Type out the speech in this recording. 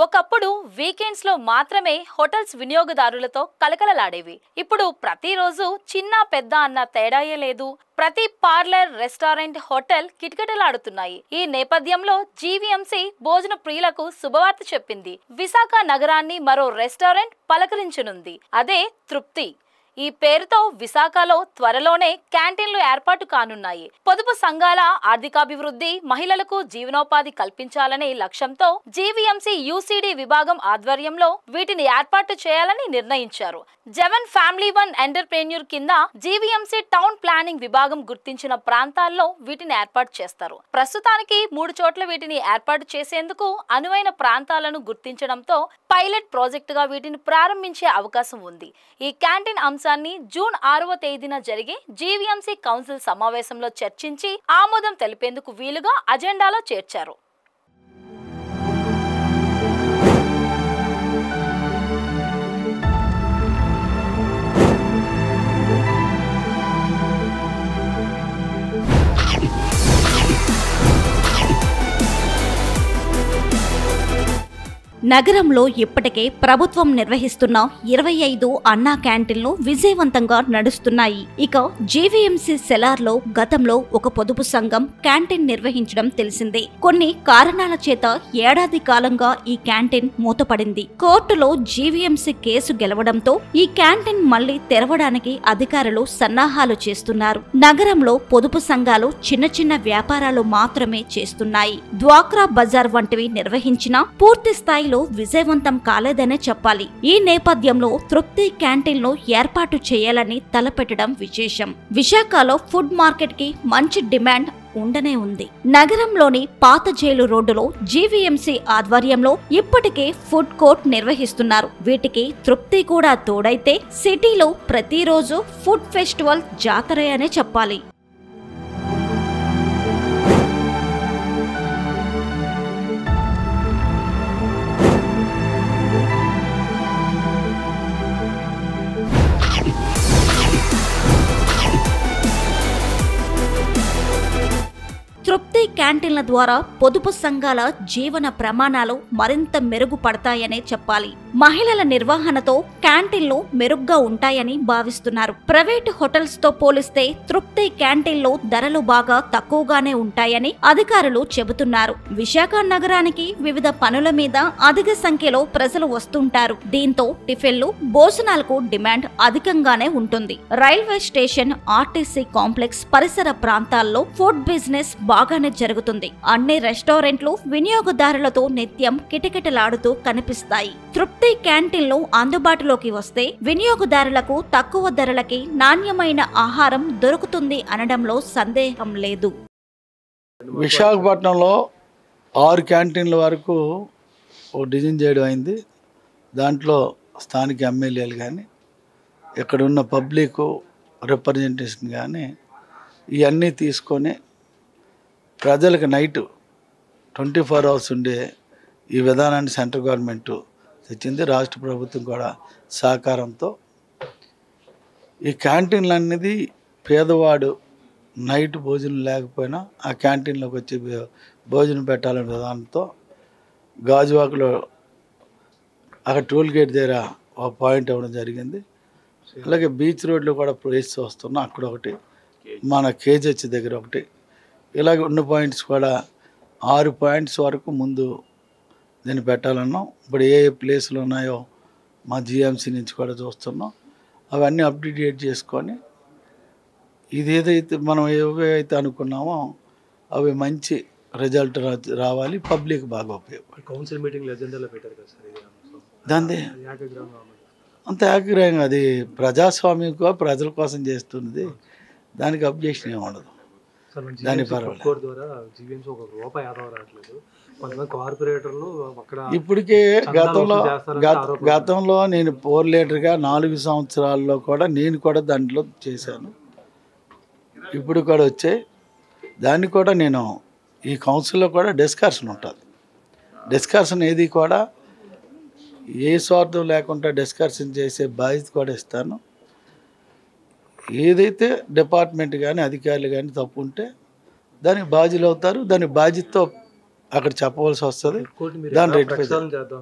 ఒకప్పుడు వీకెండ్స్ లో మాత్రమే హోటల్స్ వినియోగదారులతో కలకలలాడేవి. ఇప్పుడు ప్రతిరోజు చిన్న పెద్ద అన్న తేడాయే లేదు. ప్రతి పార్లర్, రెస్టారెంట్, హోటల్ కిటకిటలాడుతున్నాయి. ఈ నేపథ్యంలో జీవీఎంసీ భోజన ప్రియులకు శుభవార్త చెప్పింది. విశాఖ నగరాన్ని మరో రెస్టారెంట్ పలకరించనుంది. అదే తృప్తి. ఈ పేరుతో విశాఖలో త్వరలోనే క్యాంటీన్లు ఏర్పాటు కానున్నాయి. పొదుపు సంఘాల ఆర్థికాభివృద్ధి, మహిళలకు జీవనోపాధి కల్పించాలనే లక్ష్యంతో జీవీఎంసీ యూసీడీ విభాగం ఆధ్వర్యంలో వీటిని ఏర్పాటు చేయాలని నిర్ణయించారు. జవన్ ఫ్యామిలీ వన్ ఎంటర్‌ప్రెన్యూర్ కింద జీవీఎంసీ టౌన్ ప్లానింగ్ విభాగం గుర్తించిన ప్రాంతాల్లో వీటిని ఏర్పాటు చేస్తారు. ప్రస్తుతానికి 3 చోట్ల వీటిని ఏర్పాటు చేసేందుకు అనువైన ప్రాంతాలను గుర్తించడంతో పైలట్ ప్రాజెక్టుగా వీటిని ప్రారంభించే అవకాశం ఉంది. ఈ క్యాంటీన్ అంశాన్ని జూన్ 6వ తేదీన జరిగే జీవీఎంసీ కౌన్సిల్ సమావేశంలో చర్చించి ఆమోదం తెలిపేందుకు వీలుగా అజెండాలో చేర్చారు. నగరంలో ఇప్పటికే ప్రభుత్వం నిర్వహిస్తున్న 25 అన్నా క్యాంటీన్లు విజయవంతంగా నడుస్తున్నాయి. ఇక జీవీఎంసీ సెలార్లో గతంలో ఒక పొదుపు సంఘం క్యాంటీన్ నిర్వహించడం తెలిసిందే. కొన్ని కారణాల చేత ఏడాది కాలంగా ఈ క్యాంటీన్ మూతపడింది. కోర్టులో జీవీఎంసీ కేసు గెలవడంతో ఈ క్యాంటీన్ మళ్లీ తెరవడానికి అధికారులు సన్నాహాలు చేస్తున్నారు. నగరంలో పొదుపు సంఘాలు చిన్న చిన్న వ్యాపారాలు మాత్రమే చేస్తున్నాయి. డ్వాక్రా బజార్ వంటివి నిర్వహించినా పూర్తి స్థాయి విజయవంతం కాలేదనే చెప్పాలి. ఈ నేపథ్యంలో తృప్తి క్యాంటీన్లు ఏర్పాటు చేయాలని తలపెట్టడం విశేషం. విశాఖలో ఫుడ్ మార్కెట్ కి మంచి డిమాండ్ ఉండనే ఉంది. నగరంలోని పాత జైలు రోడ్డులో జీవీఎంసీ ఆధ్వర్యంలో ఇప్పటికే ఫుడ్ కోర్ట్ నిర్వహిస్తున్నారు. వీటికి తృప్తి కూడా తోడైతే సిటీలో ప్రతిరోజు ఫుడ్ ఫెస్టివల్ జాతర అనే చెప్పాలి. తృప్తి క్యాంటీన్ల ద్వారా పొదుపు సంఘాల జీవన ప్రమాణాలు మరింత మెరుగుపడతాయనే చెప్పాలి. మహిళల నిర్వహణతో క్యాంటీన్లు మెరుగ్గా ఉంటాయని భావిస్తున్నారు. ప్రైవేటు హోటల్స్ తో పోలిస్తే తృప్తి క్యాంటీన్లు ధరలు బాగా తక్కువగానే ఉంటాయని అధికారులు చెబుతున్నారు. విశాఖ నగరానికి వివిధ పనుల మీద అధిక సంఖ్యలో ప్రజలు వస్తుంటారు. దీంతో టిఫిన్లు, భోజనాలకు డిమాండ్ అధికంగానే ఉంటుంది. రైల్వే స్టేషన్, ఆర్టీసీ కాంప్లెక్స్ పరిసర ప్రాంతాల్లో ఫుడ్ బిజినెస్ బాగానే జరుగుతుంది. అన్ని రెస్టారెంట్లు వినియోగదారులతో నిత్యం కిటకిటలాడుతూ కనిపిస్తాయి. తృప్తి క్యాంటీన్లు అందుబాటులోకి వస్తే వినియోగదారులకు తక్కువ ధరలకి నాణ్యమైన ఆహారం దొరుకుతుంది అనడంలో సందేహం లేదు. విశాఖపట్నంలో 6 క్యాంటీన్ల వరకు డిజైన్ చేయడం అయింది. దాంట్లో స్థానిక ఎమ్మెల్యేలు కానీ, ఇక్కడున్న పబ్లిక్ రిప్రజెంటేషన్ కానీ ఇవన్నీ తీసుకొని ప్రజలకు నైట్ 24 అవర్స్ ఉండే ఈ విధానాన్ని సెంట్రల్ గవర్నమెంట్ తెచ్చింది. రాష్ట్ర ప్రభుత్వం కూడా సహకారంతో ఈ క్యాంటీన్లు అనేది పేదవాడు నైట్ భోజనం లేకపోయినా ఆ క్యాంటీన్లోకి వచ్చి భోజనం పెట్టాలనే విధానంతో గాజువాకలో అక్కడ టోల్ గేట్ దగ్గర ఒక పాయింట్ అవ్వడం జరిగింది. అలాగే బీచ్ రోడ్లో కూడా ప్లేస్ వస్తున్నాం, అక్కడ ఒకటి, మన కేజీహెచ్ దగ్గర ఒకటి, ఇలాగ ఉన్న పాయింట్స్ కూడా 6 పాయింట్స్ వరకు ముందు దీన్ని పెట్టాలన్నాం. ఇప్పుడు ఏ ప్లేసులు ఉన్నాయో మా జీఎంసీ నుంచి కూడా చూస్తున్నాం. అవన్నీ అప్డేట్ చేసుకొని ఇది ఏదైతే మనం ఏవైతే అనుకున్నామో అవి మంచి రిజల్ట్ రావాలి, పబ్లిక్ బాగా ఉపయోగపడాలి. కౌన్సిల్ మీటింగ్లో ఎజెండాలో పెట్టారు కదా సార్, దాన్ని అంత ఏకగ్రహంగా అది ప్రజాస్వామ్యంగా ప్రజల కోసం చేస్తున్నది, దానికి అబ్జెక్షన్ ఏమి ఉండదు. దాని ఇప్పటికే గతంలో నేను 4 లీటర్గా 4 సంవత్సరాల్లో కూడా నేను కూడా దాంట్లో చేశాను. ఇప్పుడు కూడా వచ్చాయి. దాన్ని కూడా నేను ఈ కౌన్సిల్లో కూడా డిస్కషన్ ఉంటుంది. డిస్కషన్ ఏది కూడా ఏ స్వార్థం లేకుండా డిస్కషన్ చేసే బాధ్యత కూడా ఇస్తాను. ఏదైతే డిపార్ట్మెంట్ కానీ అధికారులు కానీ తప్పు ఉంటే దానికి బాధ్యులు అవుతారు. దాని బాధ్యతతో అక్కడ చెప్పవలసి వస్తుంది. ఇంకోటి మీరు దాన్ని ఎలా rectify ప్రక్షాళన చేద్దాం